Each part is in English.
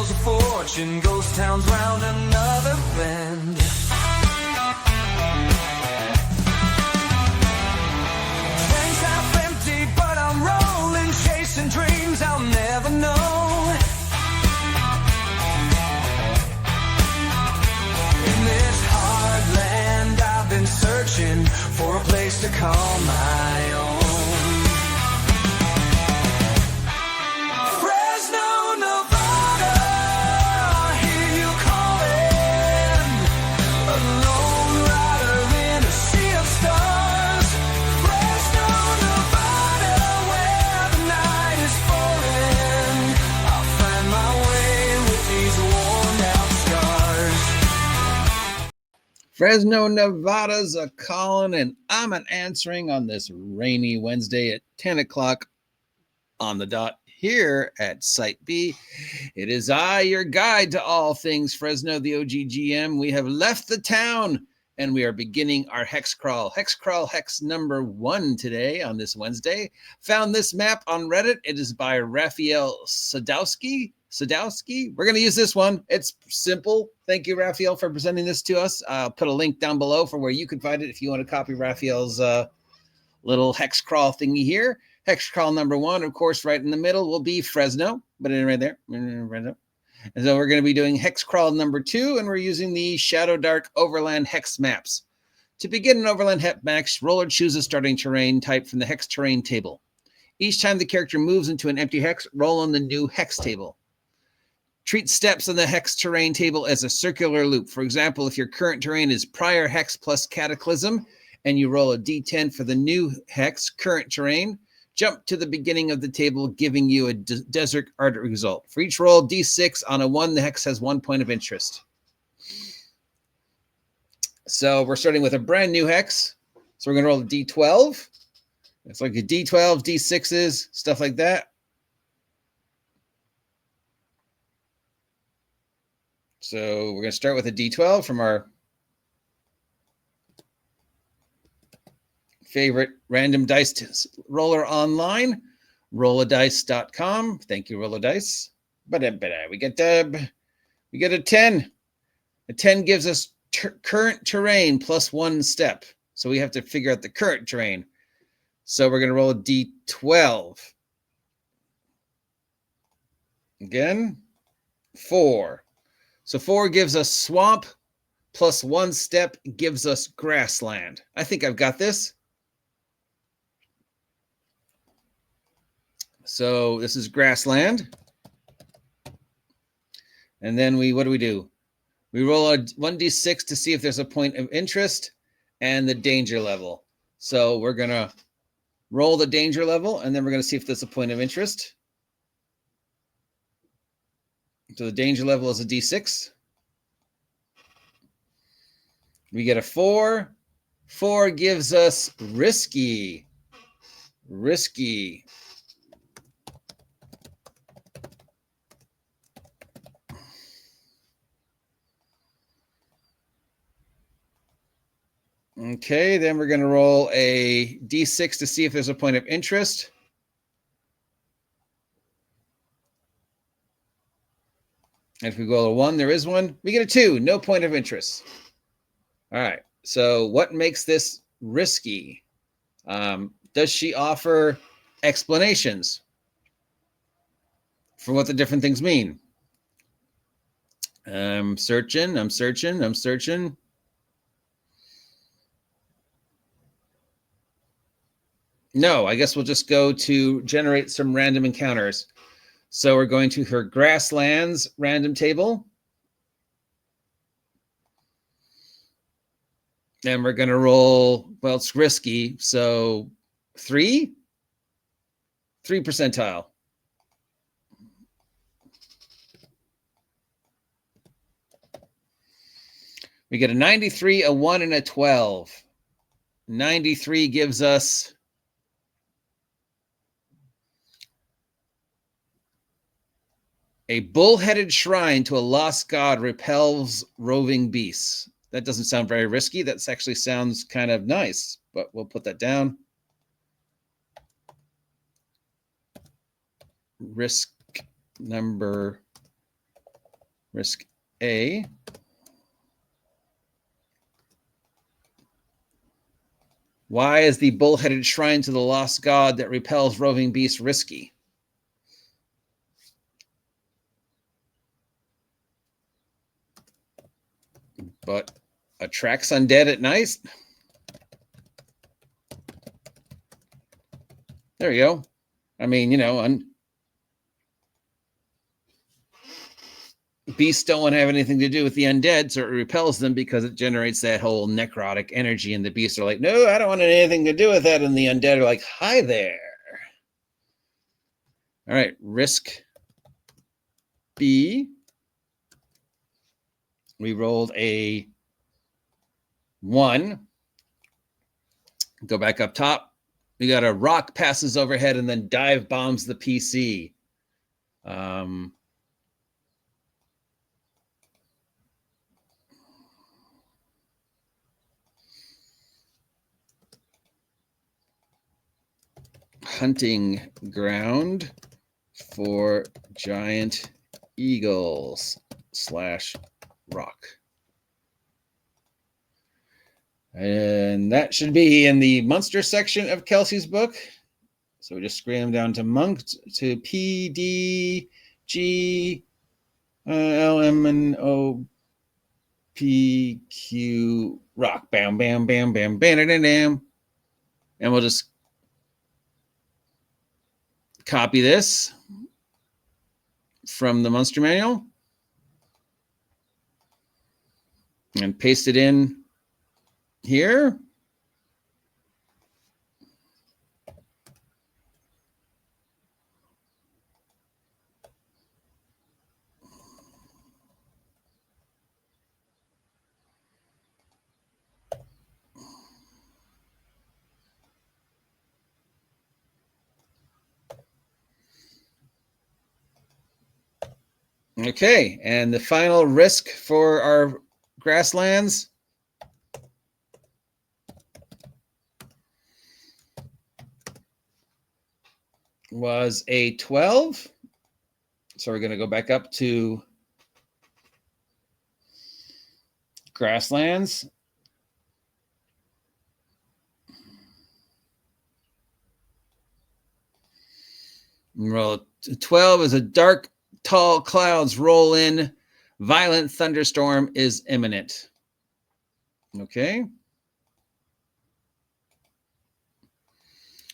Wheels of Fortune, ghost towns round another bend. Tank's half empty, but I'm rolling, chasing dreams I'll never know. In this hard land, I've been searching for a place to call my own. Fresno, Nevada's a calling, and I'm an answering on this rainy Wednesday at 10 o'clock on the dot here at Site B. It is I, your guide to all things Fresno, the OGGM. We have left the town, and we are beginning our Hexcrawl. Hexcrawl hex number 1 today on this Wednesday. Found this map on Reddit. It is by Raphael Sadowski. We're going to use this one. It's simple. Thank you, Raphael, for presenting this to us. I'll put a link down below for where you can find it if you want to copy Raphael's little Hexcrawl thingy here. Hexcrawl number 1, of course, right in the middle will be Fresno, but right there. And so we're going to be doing Hexcrawl number 2, and we're using the Shadowdark Overland Hex maps. To begin an Overland Hex map, roller choose a starting terrain type from the Hex terrain table. Each time the character moves into an empty hex, roll on the new Hex table. Treat steps on the Hex terrain table as a circular loop. For example, if your current terrain is prior Hex plus Cataclysm, and you roll a d10 for the new Hex current terrain, jump to the beginning of the table, giving you a desert art result. For each roll d6 on a 1, the Hex has 1 point of interest. So we're starting with a brand new Hex. So we're going to roll a d12. It's like a d12, d6s, stuff like that. So we're going to start with a d12 from our favorite random dice roller online, rolladice.com. Thank you, Rolladice. We get a 10. A 10 gives us current terrain plus 1 step. So we have to figure out the current terrain. So we're going to roll a d12. Again, 4. So 4 gives us swamp, plus 1 step gives us grassland. I think I've got this. So this is grassland. And then what do? We roll a 1d6 to see if there's a point of interest and the danger level. So we're going to roll the danger level, and then we're going to see if there's a point of interest. So the danger level is a d6. We get a 4. 4 gives us risky. Okay, then we're going to roll a d6 to see if there's a point of interest. And if we roll a 1, there is one. We get a 2, no point of interest. All right, so what makes this risky? Does she offer explanations for what the different things mean? I'm searching. No, I guess we'll just go to generate some random encounters. So we're going to her grasslands random table. And we're going to roll, well, it's risky. So 3 percentile. We get a 93, a 1, and a 12. 93 gives us a bull-headed shrine to a lost god repels roving beasts. That doesn't sound very risky. That actually sounds kind of nice, but we'll put that down. Risk number Risk A. Why is the bull-headed shrine to the lost god that repels roving beasts risky? But attracts undead at night? There we go. I mean, you know, beasts don't want to have anything to do with the undead, so it repels them because it generates that whole necrotic energy, and the beasts are like, no, I don't want anything to do with that, and the undead are like, hi there. All right, risk B. We rolled a 1. Go back up top. We got a rock passes overhead and then dive bombs the PC. Hunting ground for giant eagles / rock. And that should be in the monster section of Kelsey's book. So we just scram down to monk to P, D, G, L, M, N, O, P, Q, rock. Bam, bam, bam, bam, bam, bam, bam. And we'll just copy this from the monster manual and paste it in here. Okay, and the final risk for our grasslands was a 12. So we're going to go back up to grasslands. Roll 12 is a dark, tall clouds roll in. Violent thunderstorm is imminent. Okay.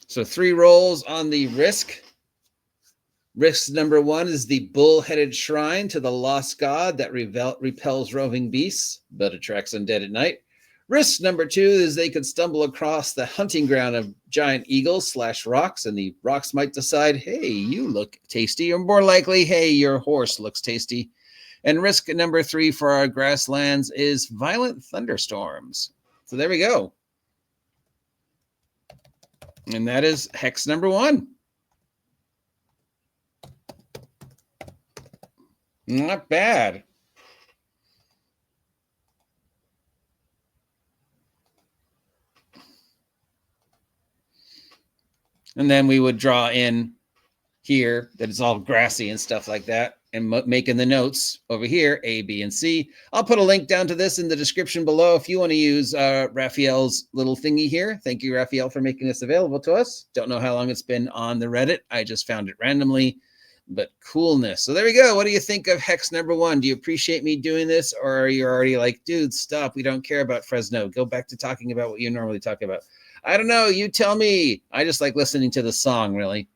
So 3 rolls on the risk. Risk number 1 is the bull-headed shrine to the lost god that repels roving beasts, but attracts undead at night. Risk number 2 is they could stumble across the hunting ground of giant eagles / rocks, and the rocks might decide, hey, you look tasty, or more likely, hey, your horse looks tasty. And risk number 3 for our grasslands is violent thunderstorms. So there we go. And that is hex number 1. Not bad. And then we would draw in here that it's all grassy and stuff like that, and making the notes over here, A, B, and C. I'll put a link down to this in the description below if you want to use Raphael's little thingy here. Thank you, Raphael, for making this available to us. Don't know how long it's been on the Reddit. I just found it randomly, but coolness. So there we go. What do you think of hex number 1? Do you appreciate me doing this, or are you already like, dude, stop. We don't care about Fresno. Go back to talking about what you normally talk about. I don't know. You tell me. I just like listening to the song, really.